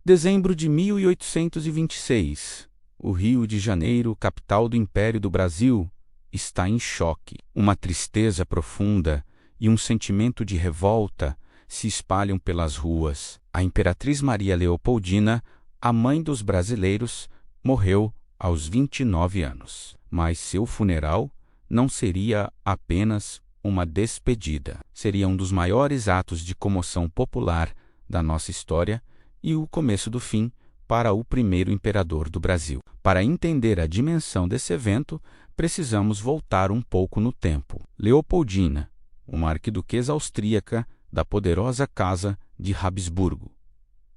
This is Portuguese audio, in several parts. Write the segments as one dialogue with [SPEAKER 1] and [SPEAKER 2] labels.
[SPEAKER 1] Dezembro de 1826. O Rio de Janeiro, capital do Império do Brasil, está em choque. Uma tristeza profunda e um sentimento de revolta se espalham pelas ruas. A Imperatriz Maria Leopoldina, a mãe dos brasileiros, morreu aos 29 anos. Mas seu funeral não seria apenas uma despedida. Seria um dos maiores atos de comoção popular da nossa história e o começo do fim para o primeiro imperador do Brasil. Para entender a dimensão desse evento, precisamos voltar um pouco no tempo. Leopoldina, uma arquiduquesa austríaca da poderosa Casa de Habsburgo,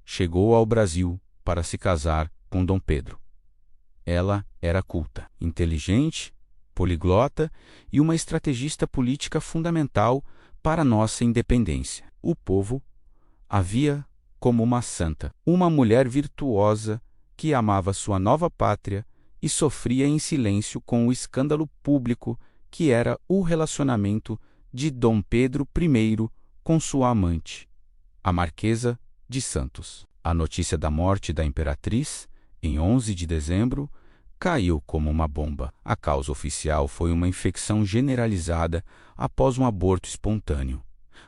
[SPEAKER 1] chegou ao Brasil para se casar com Dom Pedro. Ela era culta, inteligente, poliglota e uma estrategista política fundamental para nossa independência. O povo a via como uma santa, uma mulher virtuosa que amava sua nova pátria e sofria em silêncio com o escândalo público que era o relacionamento de Dom Pedro I com sua amante, a Marquesa de Santos. A notícia da morte da imperatriz, em 11 de dezembro, caiu como uma bomba. A causa oficial foi uma infecção generalizada após um aborto espontâneo,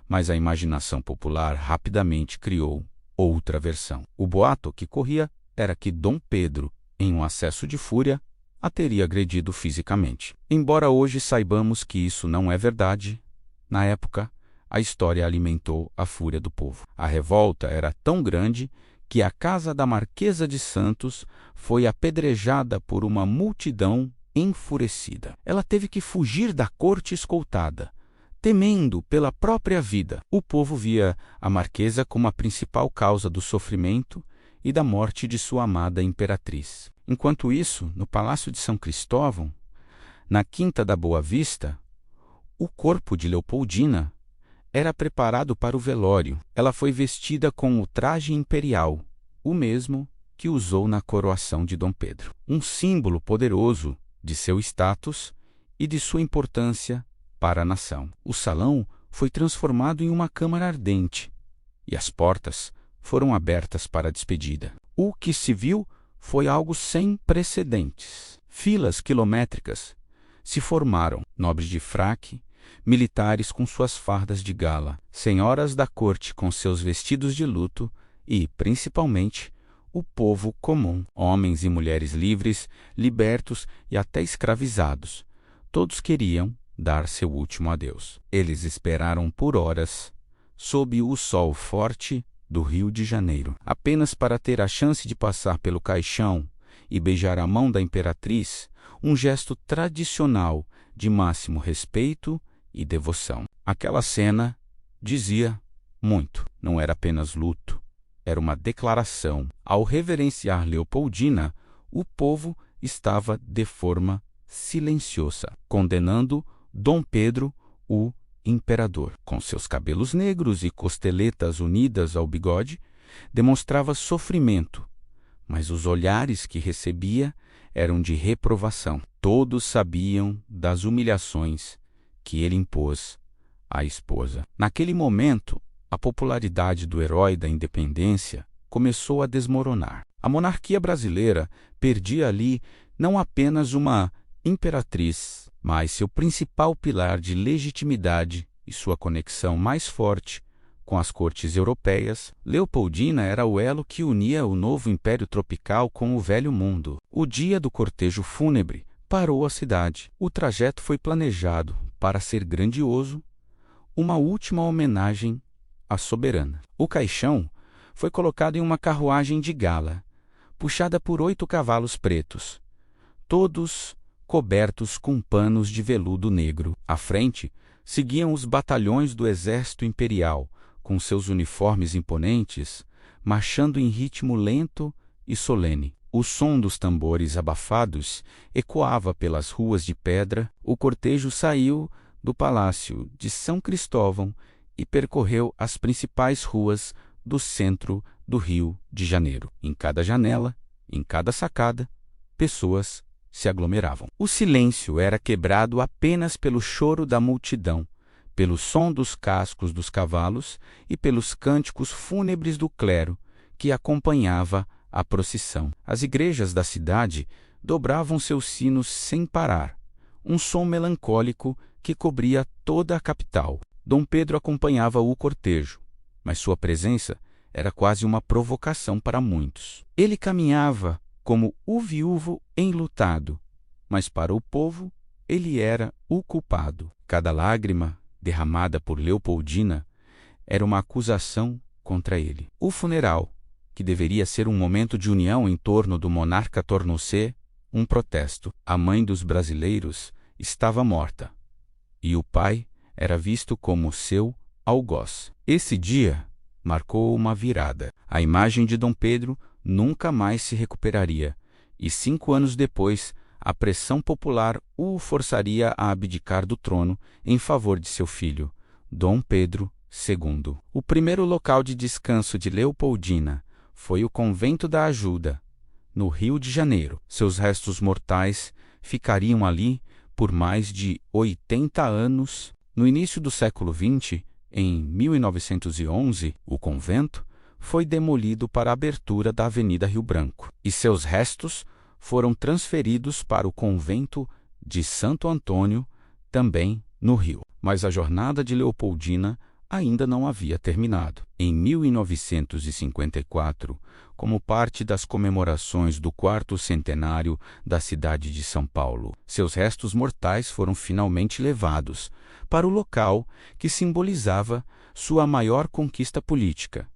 [SPEAKER 1] mas a imaginação popular rapidamente criou outra versão. O boato que corria era que Dom Pedro, em um acesso de fúria, a teria agredido fisicamente. Embora hoje saibamos que isso não é verdade, na época, a história alimentou a fúria do povo. A revolta era tão grande que a casa da Marquesa de Santos foi apedrejada por uma multidão enfurecida. Ela teve que fugir da corte escoltada, temendo pela própria vida. O povo via a Marquesa como a principal causa do sofrimento e da morte de sua amada imperatriz. Enquanto isso, no Palácio de São Cristóvão, na Quinta da Boa Vista, o corpo de Leopoldina era preparado para o velório. Ela foi vestida com o traje imperial, o mesmo que usou na coroação de Dom Pedro, um símbolo poderoso de seu status e de sua importância para a nação. O salão foi transformado em uma câmara ardente e as portas foram abertas para a despedida. O que se viu foi algo sem precedentes. Filas quilométricas se formaram, nobres de fraque, militares com suas fardas de gala, senhoras da corte com seus vestidos de luto e, principalmente, o povo comum, homens e mulheres livres, libertos e até escravizados. Todos queriam dar seu último adeus. Eles esperaram por horas, sob o sol forte do Rio de Janeiro, apenas para ter a chance de passar pelo caixão e beijar a mão da imperatriz, um gesto tradicional de máximo respeito e devoção. Aquela cena dizia muito. Não era apenas luto, era uma declaração. Ao reverenciar Leopoldina, o povo estava de forma silenciosa, condenando Dom Pedro, o imperador. Com seus cabelos negros e costeletas unidas ao bigode, demonstrava sofrimento, mas os olhares que recebia eram de reprovação. Todos sabiam das humilhações que ele impôs à esposa. Naquele momento, a popularidade do herói da independência começou a desmoronar. A monarquia brasileira perdia ali não apenas uma imperatriz, mas seu principal pilar de legitimidade e sua conexão mais forte com as cortes europeias. Leopoldina era o elo que unia o novo império tropical com o velho mundo. O dia do cortejo fúnebre parou a cidade. O trajeto foi planejado para ser grandioso, uma última homenagem à soberana. O caixão foi colocado em uma carruagem de gala, puxada por 8 cavalos pretos, todos cobertos com panos de veludo negro. À frente, seguiam os batalhões do exército imperial, com seus uniformes imponentes, marchando em ritmo lento e solene. O som dos tambores abafados ecoava pelas ruas de pedra. O cortejo saiu do Palácio de São Cristóvão e percorreu as principais ruas do centro do Rio de Janeiro. Em cada janela, em cada sacada, pessoas se aglomeravam. O silêncio era quebrado apenas pelo choro da multidão, pelo som dos cascos dos cavalos e pelos cânticos fúnebres do clero, que acompanhava a procissão. As igrejas da cidade dobravam seus sinos sem parar, um som melancólico que cobria toda a capital. Dom Pedro acompanhava o cortejo, mas sua presença era quase uma provocação para muitos. Ele caminhava como o viúvo enlutado, mas para o povo ele era o culpado. Cada lágrima derramada por Leopoldina era uma acusação contra ele. O funeral, que deveria ser um momento de união em torno do monarca, tornou-se um protesto. A mãe dos brasileiros estava morta, e o pai era visto como seu algoz. Esse dia marcou uma virada. A imagem de Dom Pedro nunca mais se recuperaria, e 5 anos depois, a pressão popular o forçaria a abdicar do trono em favor de seu filho, Dom Pedro II. O primeiro local de descanso de Leopoldina foi o Convento da Ajuda, no Rio de Janeiro. Seus restos mortais ficariam ali por mais de 80 anos. No início do século XX, em 1911, o convento foi demolido para a abertura da Avenida Rio Branco, e seus restos foram transferidos para o convento de Santo Antônio, também no Rio. Mas a jornada de Leopoldina ainda não havia terminado. Em 1954, como parte das comemorações do 4º centenário da cidade de São Paulo, seus restos mortais foram finalmente levados para o local que simbolizava sua maior conquista política,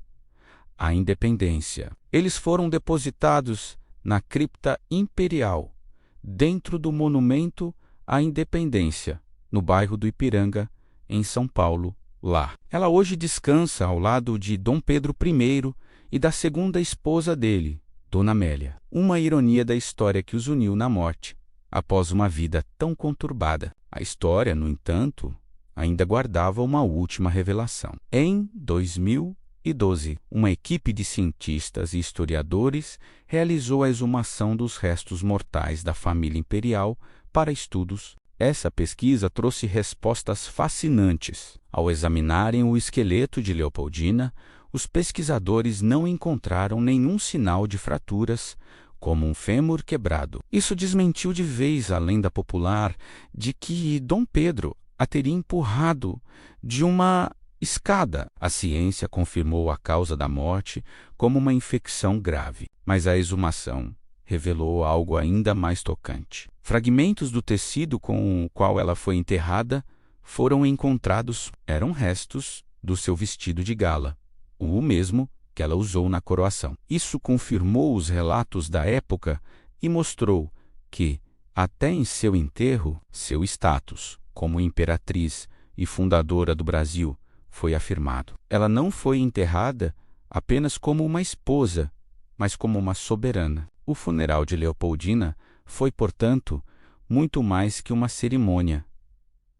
[SPEAKER 1] a independência. Eles foram depositados na cripta imperial, dentro do Monumento à Independência, no bairro do Ipiranga, em São Paulo. Lá, ela hoje descansa ao lado de Dom Pedro I e da segunda esposa dele, Dona Amélia. Uma ironia da história que os uniu na morte, após uma vida tão conturbada. A história, no entanto, ainda guardava uma última revelação. Em 2012, uma equipe de cientistas e historiadores realizou a exumação dos restos mortais da família imperial para estudos. Essa pesquisa trouxe respostas fascinantes. Ao examinarem o esqueleto de Leopoldina, os pesquisadores não encontraram nenhum sinal de fraturas, como um fêmur quebrado. Isso desmentiu de vez a lenda popular de que Dom Pedro a teria empurrado de uma escada. A ciência confirmou a causa da morte como uma infecção grave, mas a exumação revelou algo ainda mais tocante. Fragmentos do tecido com o qual ela foi enterrada foram encontrados. Eram restos do seu vestido de gala, o mesmo que ela usou na coroação. Isso confirmou os relatos da época e mostrou que, até em seu enterro, seu status como imperatriz e fundadora do Brasil foi afirmado. Ela não foi enterrada apenas como uma esposa, mas como uma soberana. O funeral de Leopoldina foi, portanto, muito mais que uma cerimônia.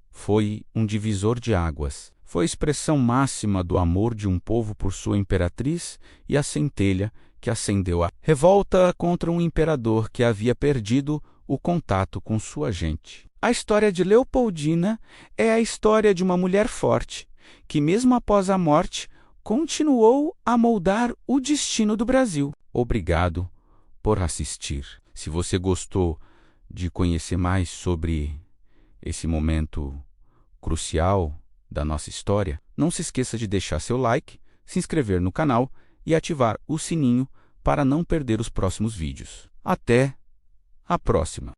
[SPEAKER 1] Foi um divisor de águas. Foi a expressão máxima do amor de um povo por sua imperatriz e a centelha que acendeu a revolta contra um imperador que havia perdido o contato com sua gente. A história de Leopoldina é a história de uma mulher forte, que mesmo após a morte, continuou a moldar o destino do Brasil. Obrigado por assistir. Se você gostou de conhecer mais sobre esse momento crucial da nossa história, não se esqueça de deixar seu like, se inscrever no canal e ativar o sininho para não perder os próximos vídeos. Até a próxima!